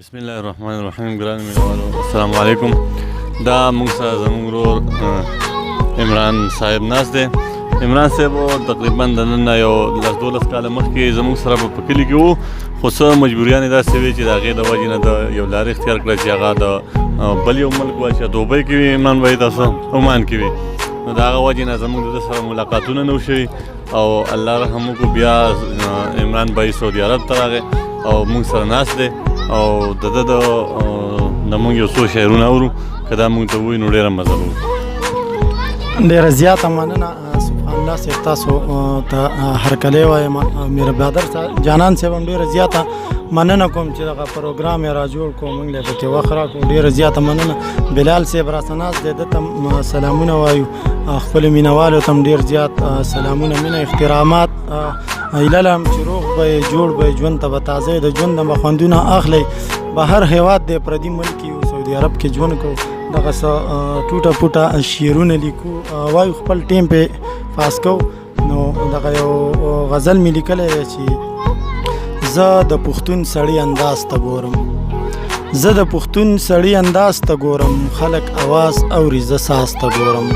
بسم الله الرحمن الرحیم. ګران مینوالو السلام علیکم. دا موږ سره زموږ ورور عمران صاحب ناست دی. عمران صاحب تقریبا د نن نه یو 10-12 کاله مخکې زموږ سره په کلي کې وو، خو څه مجبوریانې داسې وې چې د هغې د وجې نه د یو لارې اختیار کړه چې هغه د بل یو ملک وه چې دوبۍ کې وي، عمران بھائی تاسو عمان کې وي، نو د هغه وجې نه زموږ د ده سره ملاقاتونه نه شوي او الله رحم وکړو. بیا عمران بھائی سعودي عرب ته راغی او موږ سره ناست دی او د ده د موږ یو څو شعرونه اورو، که دا موږ ته ووایي نو ډېره مزه به وکړو. ډېره زیاته مننه سبحان الله صاحب، تاسو ته هرکلی وایم. میر بهادر جانان صاحب هم ډېره زیاته مننه کوم چې دغه پروګرام یې را جوړ کړو، موږ له پکې وخت راکړو. ډېره زیاته مننه. بلال صاحب راسه ناست دی، ده ته سلامونه وایو. خپلو مینهوالو ته هم ډېر زیات سلامونه، مینه، احترامات. هیله لرم چې روغ به یې جوړ به یې، ژوند ته به تازه د ژوند نه به خوندونه اخلئ. بهر هېواد دی، پردي ملک یو سعودي عرب کې ژوند کوو، دغه څه ټوټه پوټه شعرونه لیکو، وایو خپل ټیم پې پاس کوو. نو دغه یو غزل مې لیکلی دی چې زه د پښتون سړي انداز ته ګورم، زه د پښتون سړي انداز ته ګورم، خلک اواز اوري زه ساز ته ګورم.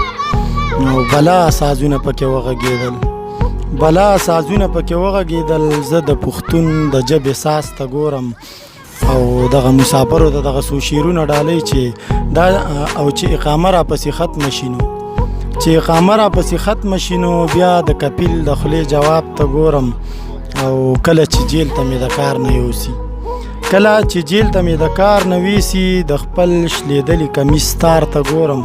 نو بلا سازونه پکې وغږېدل، بلا سازونه پکې وغږېدل، زه د پښتون د ژبې ساز ته ګورم. او دغه مسافرو ته دغه څو شعرونه ډالۍ چې دا او چې اقامه راپسې ختمه شي نو، چې اقامه راپسې ختمه شي نو بیا د کپیل د خولې جواب ته ګورم. او کله چې جیل ته مې د کار نه یوسي، کله چې جیل ته مې د کار نه ویسي، د خپل شلېدلي کمیس تار ته ګورم.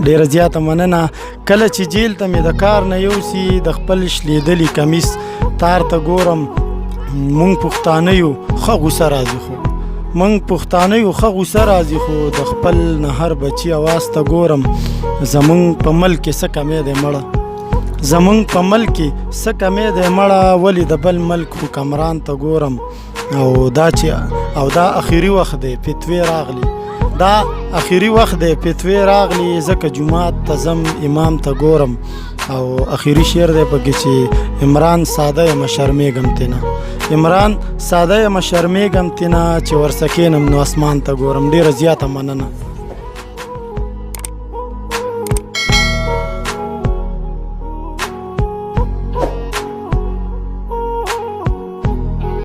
ډېره زیاته مننه. کله چې جیل ته مې د کار نه یوسي، د خپل شلېدلي کمیس تار ته ګورم. مونږ پښتانه یو ښه غوسه راځي، خو مونږ پښتانه یو ښه غوسه راځي، خو د خپل نهر بچي اواز ته ګورم. زمونږ په ملک کې څه کمی دی مړه، زمونږ په ملک کې څه کمی دی مړه، ولې د بل ملک حکمران ته ګورم. او دا اخري وخت دی فتوی راغلی، دا اخري وخت دی فتوی راغلی، ځکه جومات ته ځم امام ته ګورم. او اخري شعر دی پکې چې عمران ساده یم شرمېږم تېنه، عمران ساده یم شرمېږم تېنه، چې ورسکینم نو اسمان ته ګورم. ډېره زیاته مننه.